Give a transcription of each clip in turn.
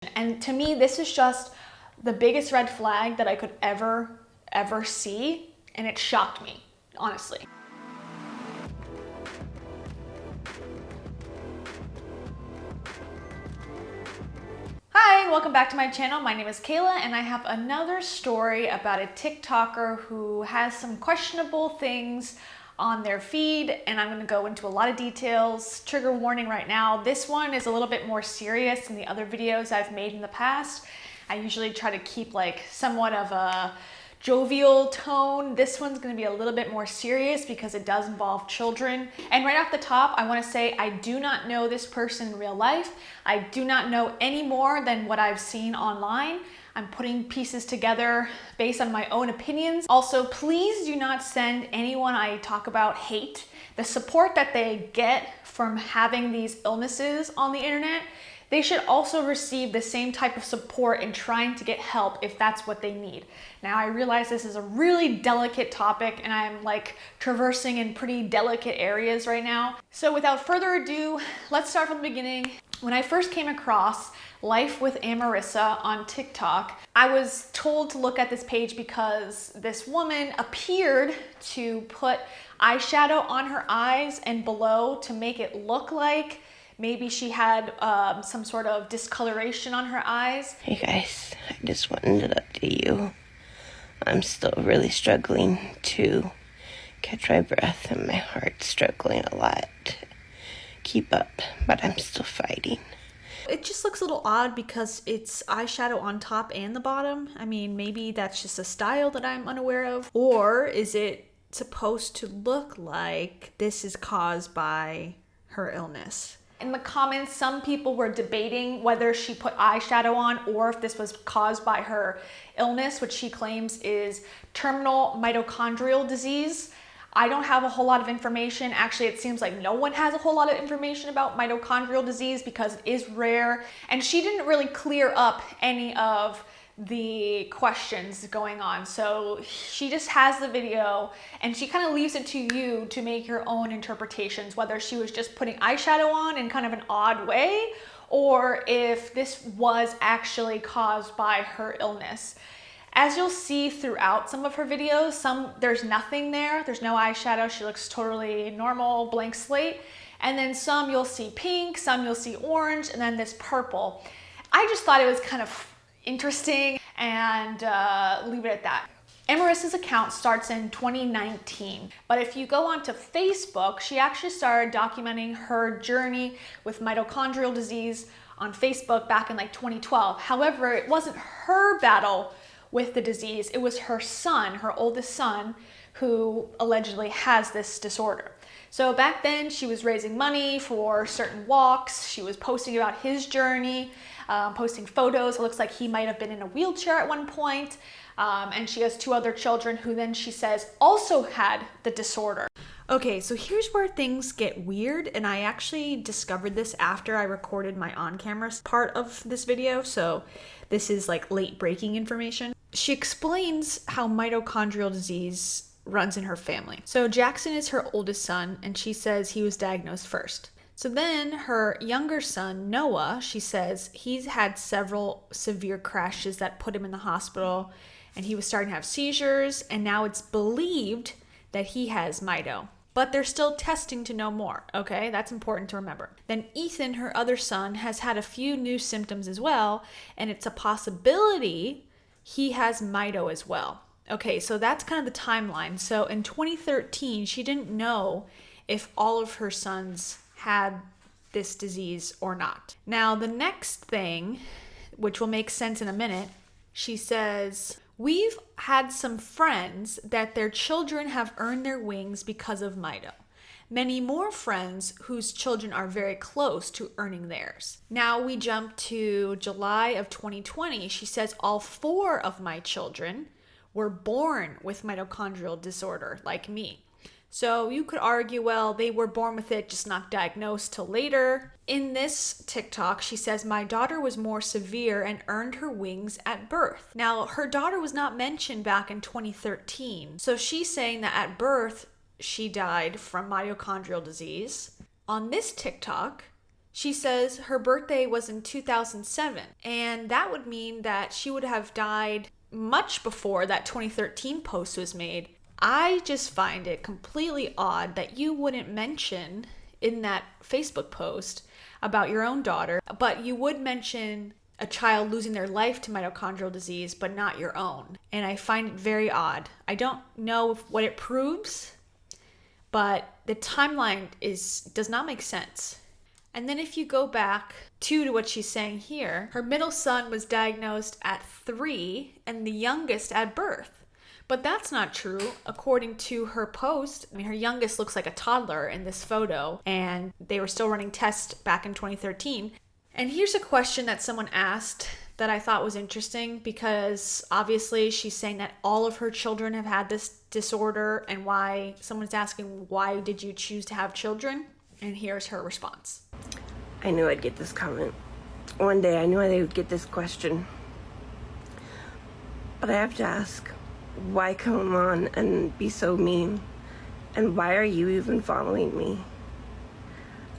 And to me, this is just the biggest red flag that I could ever see, and it shocked me, honestly. Hi, welcome back to my channel. My name is Kayla, and I have another story about a TikToker who has some questionable things on their feed, and I'm going to go into a lot of details. Trigger warning right now. This one is a little bit more serious than the other videos I've made in the past. I usually try to keep like somewhat of a jovial tone. This one's going to be a little bit more serious because it does involve children. And right off the top, I want to say I do not know this person in real life. I do not know any more than what I've seen online. I'm putting pieces together based on my own opinions. Also, please do not send anyone I talk about hate. The support that they get from having these illnesses on the internet, they should also receive the same type of support in trying to get help if that's what they need. Now, I realize this is a really delicate topic and I'm like traversing in pretty delicate areas right now. So without further ado, let's start from the beginning. When I first came across Life with Amarisa on TikTok, I was told to look at this page because this woman appeared to put eyeshadow on her eyes and below to make it look like maybe she had some sort of discoloration on her eyes. Hey guys, I just wanted to update you. I'm still really struggling to catch my breath and my heart's struggling a lot to keep up, but I'm still fighting. It just looks a little odd because it's eyeshadow on top and the bottom. I mean, maybe that's just a style that I'm unaware of. Or is it supposed to look like this is caused by her illness? In the comments, some people were debating whether she put eyeshadow on or if this was caused by her illness, which she claims is terminal mitochondrial disease. I don't have a whole lot of information. Actually, it seems like no one has a whole lot of information about mitochondrial disease because it is rare. And she didn't really clear up any of the questions going on. So she just has the video and she kind of leaves it to you to make your own interpretations, whether she was just putting eyeshadow on in kind of an odd way or if this was actually caused by her illness. As you'll see throughout some of her videos, there's nothing there. There's no eyeshadow. She looks totally normal, blank slate. And then some you'll see pink, some you'll see orange, and then this purple. I just thought it was kind of interesting and leave it at that. Amarisa's account starts in 2019, but if you go onto Facebook, she actually started documenting her journey with mitochondrial disease on Facebook back in like 2012. However, it wasn't her battle with the disease, it was her son, her oldest son, who allegedly has this disorder. So back then she was raising money for certain walks, she was posting about his journey, posting photos. It looks like he might have been in a wheelchair at one point. And she has two other children who then she says also had the disorder. Okay, so here's where things get weird, and I actually discovered this after I recorded my on-camera part of this video, so this is like late breaking information. She explains how mitochondrial disease runs in her family. So Jackson is her oldest son, and she says he was diagnosed first. So then her younger son, Noah, she says he's had several severe crashes that put him in the hospital, and he was starting to have seizures, and now it's believed that he has mito. But they're still testing to know more, okay? That's important to remember. Then Ethan, her other son, has had a few new symptoms as well, and it's a possibility he has mito as well. Okay, so that's kind of the timeline. So in 2013, she didn't know if all of her sons had this disease or not. Now, the next thing, which will make sense in a minute, she says, we've had some friends that their children have earned their wings because of mito. Many more friends whose children are very close to earning theirs. Now we jump to July of 2020. She says all 4 of my children were born with mitochondrial disorder, like me. So you could argue, well, they were born with it, just not diagnosed till later. In this TikTok, she says, my daughter was more severe and earned her wings at birth. Now, her daughter was not mentioned back in 2013. So she's saying that at birth, she died from mitochondrial disease. On this TikTok, She says her birthday was in 2007, and that would mean that she would have died much before that 2013 post was made. I just find it completely odd that you wouldn't mention in that Facebook post about your own daughter, but you would mention a child losing their life to mitochondrial disease, but not your own. And I find it very odd. I don't know what it proves, but the timeline does not make sense. And then if you go back to what she's saying here, her middle son was diagnosed at 3 and the youngest at birth. But that's not true. According to her post, I mean, her youngest looks like a toddler in this photo, and they were still running tests back in 2013. And here's a question that someone asked that I thought was interesting, because obviously she's saying that all of her children have had this disorder, and why someone's asking, why did you choose to have children? And here's her response. I knew I'd get this comment. One day I knew I would get this question. But I have to ask, why come on and be so mean? And why are you even following me?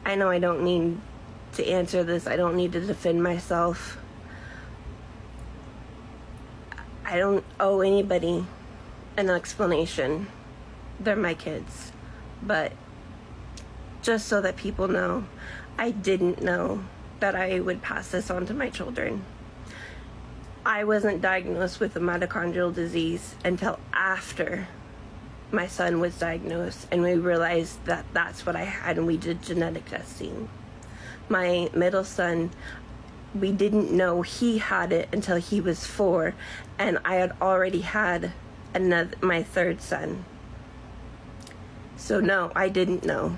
I know I don't need to answer this. I don't need to defend myself. I don't owe anybody an explanation. They're my kids. But just so that people know, I didn't know that I would pass this on to my children. I wasn't diagnosed with a mitochondrial disease until after my son was diagnosed, and we realized that that's what I had, and we did genetic testing. My middle son, we didn't know he had it until he was 4, and I had already had my third son. So no, I didn't know.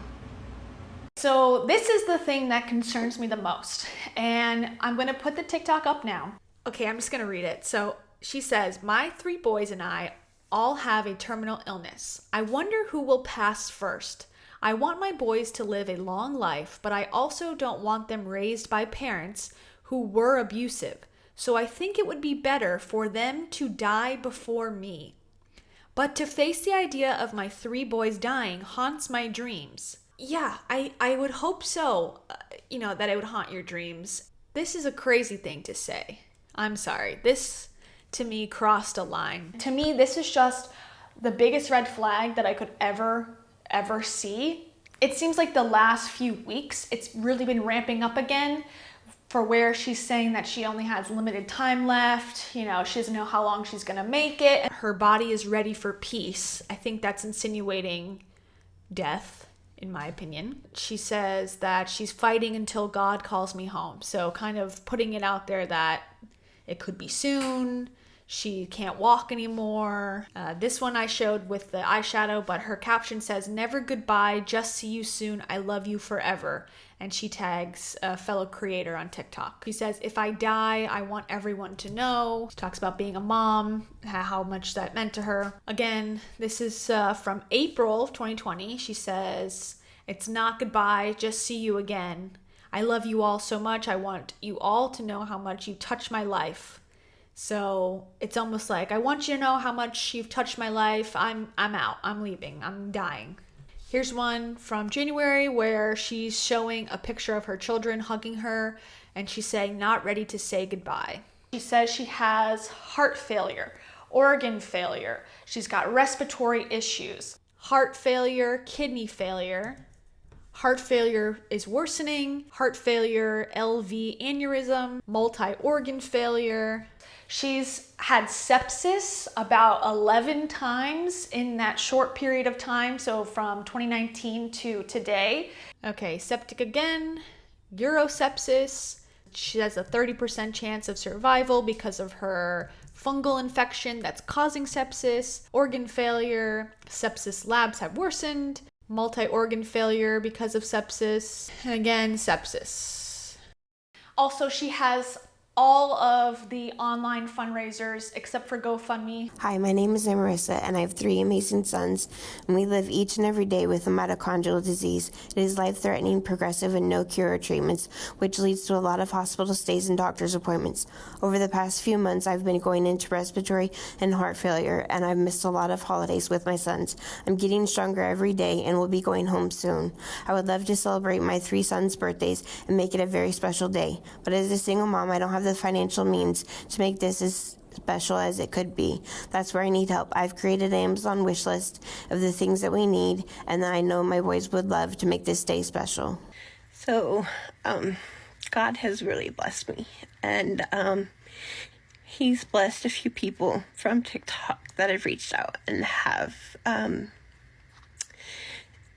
So this is the thing that concerns me the most, and I'm going to put the TikTok up now. Okay, I'm just going to read it. So she says, my 3 boys and I all have a terminal illness. I wonder who will pass first. I want my boys to live a long life, but I also don't want them raised by parents who were abusive. So I think it would be better for them to die before me. But to face the idea of my 3 boys dying haunts my dreams. Yeah, I would hope so, that it would haunt your dreams. This is a crazy thing to say. I'm sorry. This, to me, crossed a line. To me, this is just the biggest red flag that I could ever see. It seems like the last few weeks, it's really been ramping up again, for where she's saying that she only has limited time left. She doesn't know how long she's gonna make it. Her body is ready for peace. I think that's insinuating death, in my opinion. She says that she's fighting until God calls me home. So kind of putting it out there that it could be soon. She can't walk anymore. This one I showed with the eyeshadow, but her caption says, never goodbye, just see you soon, I love you forever. And she tags a fellow creator on TikTok. She says, if I die, I want everyone to know. She talks about being a mom, how much that meant to her. Again, this is from April of 2020. She says, it's not goodbye, just see you again. I love you all so much. I want you all to know how much you touched my life. So it's almost like, I want you to know how much you've touched my life. I'm out. I'm leaving. I'm dying. Here's one from January where she's showing a picture of her children hugging her, and she's saying, not ready to say goodbye. She says she has heart failure, organ failure. She's got respiratory issues, heart failure, kidney failure. Heart failure is worsening, heart failure, LV aneurysm, multi-organ failure. She's had sepsis about 11 times in that short period of time, so from 2019 to today. Okay, septic again, urosepsis. She has a 30% chance of survival because of her fungal infection that's causing sepsis, organ failure, sepsis labs have worsened, multi-organ failure because of sepsis, and again, sepsis. Also, she has all of the online fundraisers except for GoFundMe. Hi, my name is Amarisa, and I have 3 amazing sons, and we live each and every day with a mitochondrial disease. It is life-threatening, progressive, and no cure or treatments, which leads to a lot of hospital stays and doctor's appointments. Over the past few months, I've been going into respiratory and heart failure, and I've missed a lot of holidays with my sons. I'm getting stronger every day and will be going home soon. I would love to celebrate my 3 sons' birthdays and make it a very special day, but as a single mom, I don't have the financial means to make this as special as it could be. That's where I need help. I've created an Amazon wish list of the things that we need, and that I know my boys would love to make this day special. So, God has really blessed me, and He's blessed a few people from TikTok that have reached out and have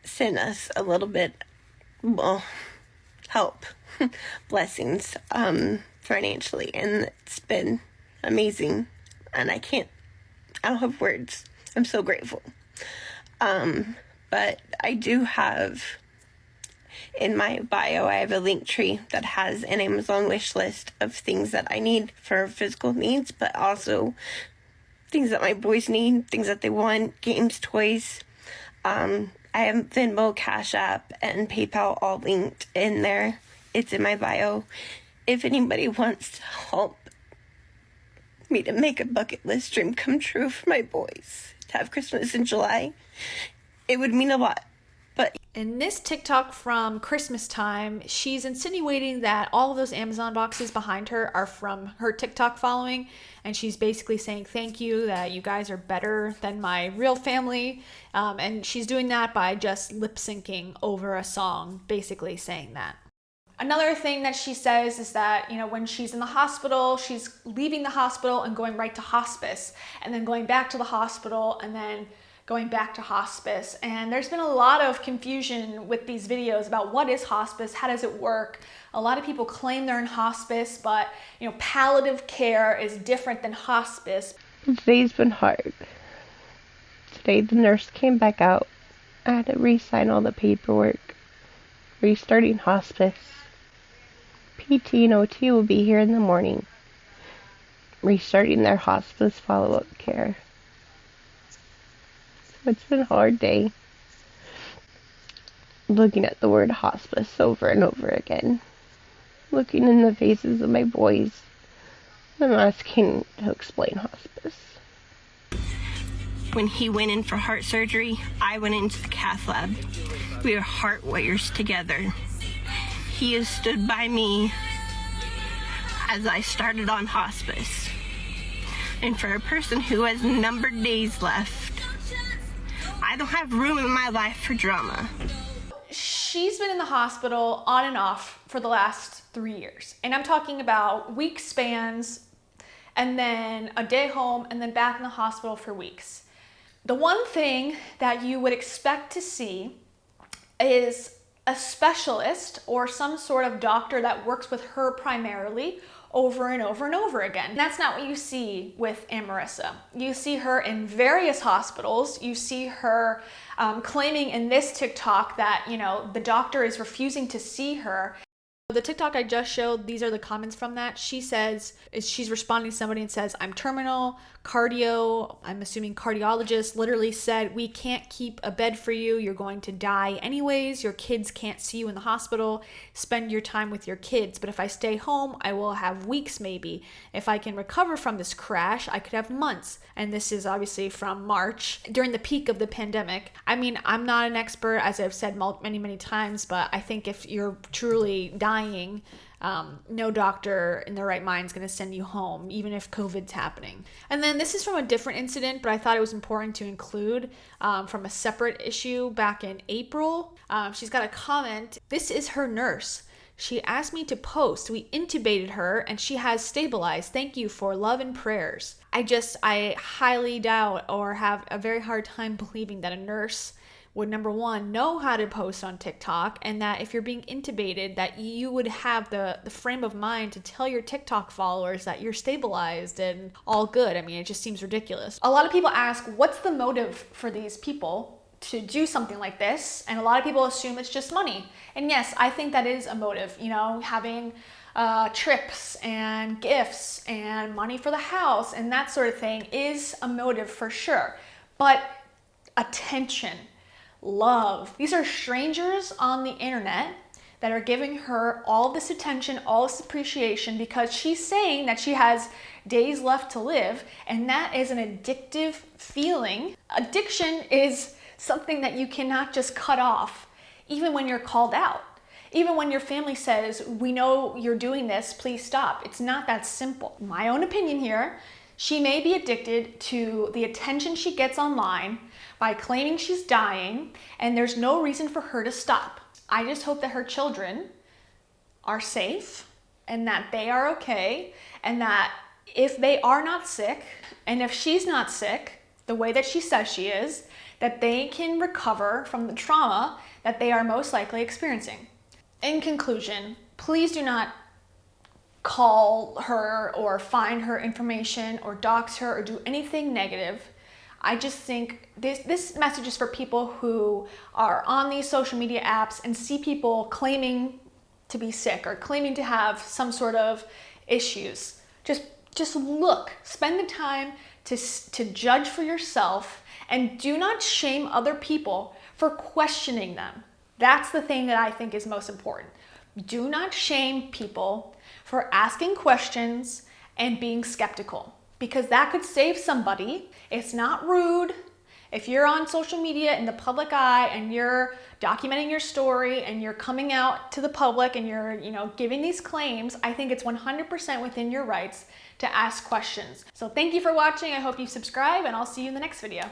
sent us a little bit, well, help, blessings, financially, and it's been amazing, and I don't have words. I'm so grateful. But I do have, in my bio, I have a link tree that has an Amazon wish list of things that I need for physical needs, but also things that my boys need, things that they want, games, toys. I have Venmo, Cash App, and PayPal all linked in there. It's in my bio. If anybody wants to help me to make a bucket list dream come true for my boys, to have Christmas in July, it would mean a lot. But in this TikTok from Christmas time, she's insinuating that all of those Amazon boxes behind her are from her TikTok following, and she's basically saying thank you, that you guys are better than my real family, and she's doing that by just lip syncing over a song, basically saying that. Another thing that she says is that, when she's in the hospital, she's leaving the hospital and going right to hospice, and then going back to the hospital, and then going back to hospice. And there's been a lot of confusion with these videos about what is hospice, how does it work. A lot of people claim they're in hospice, but palliative care is different than hospice. Today's been hard. Today the nurse came back out. I had to re-sign all the paperwork. Restarting hospice. PT and OT will be here in the morning. Restarting their hospice follow-up care. So it's been a hard day. Looking at the word hospice over and over again. Looking in the faces of my boys. I'm asking to explain hospice. When he went in for heart surgery, I went into the cath lab. We are heart warriors together. He has stood by me as I started on hospice. And for a person who has numbered days left, I don't have room in my life for drama. She's been in the hospital on and off for the last 3 years. And I'm talking about week spans, and then a day home, and then back in the hospital for weeks. The one thing that you would expect to see is a specialist or some sort of doctor that works with her primarily over and over and over again. And that's not what you see with Amarisa. You see her in various hospitals. You see her claiming in this TikTok that, the doctor is refusing to see her. The TikTok I just showed, these are the comments from that. She says, she's responding to somebody and says, I'm terminal, cardio, I'm assuming cardiologist, literally said, we can't keep a bed for you. You're going to die anyways. Your kids can't see you in the hospital. Spend your time with your kids. But if I stay home, I will have weeks maybe. If I can recover from this crash, I could have months. And this is obviously from March, during the peak of the pandemic. I mean, I'm not an expert, as I've said many, many times, but I think if you're truly dying, no doctor in their right mind is going to send you home, even if COVID's happening. And then this is from a different incident, but I thought it was important to include from a separate issue back in April. She's got a comment. This is her nurse. She asked me to post. We intubated her and she has stabilized. Thank you for love and prayers. I highly doubt or have a very hard time believing that a nurse would, number one, know how to post on TikTok, and that if you're being intubated, that you would have the frame of mind to tell your TikTok followers that you're stabilized and all good. I mean, it just seems ridiculous. A lot of people ask, what's the motive for these people to do something like this? And a lot of people assume it's just money. And yes, I think that is a motive, having trips and gifts and money for the house and that sort of thing is a motive for sure. But attention, love, these are strangers on the internet that are giving her all this attention, all this appreciation because she's saying that she has days left to live, and that is an addictive feeling. Addiction is something that you cannot just cut off, even when you're called out. Even when your family says, we know you're doing this, please stop. It's not that simple. My own opinion here, she may be addicted to the attention she gets online by claiming she's dying, and there's no reason for her to stop. I just hope that her children are safe and that they are okay, and that if they are not sick, and if she's not sick, the way that she says she is, that they can recover from the trauma that they are most likely experiencing. In conclusion, please do not call her or find her information or dox her or do anything negative. I just think this message is for people who are on these social media apps and see people claiming to be sick or claiming to have some sort of issues. Just look, spend the time to judge for yourself, and do not shame other people for questioning them. That's the thing that I think is most important. Do not shame people for asking questions and being skeptical, because that could save somebody. It's not rude. If you're on social media in the public eye and you're documenting your story and you're coming out to the public and you're, giving these claims, I think it's 100% within your rights to ask questions. So thank you for watching. I hope you subscribe, and I'll see you in the next video.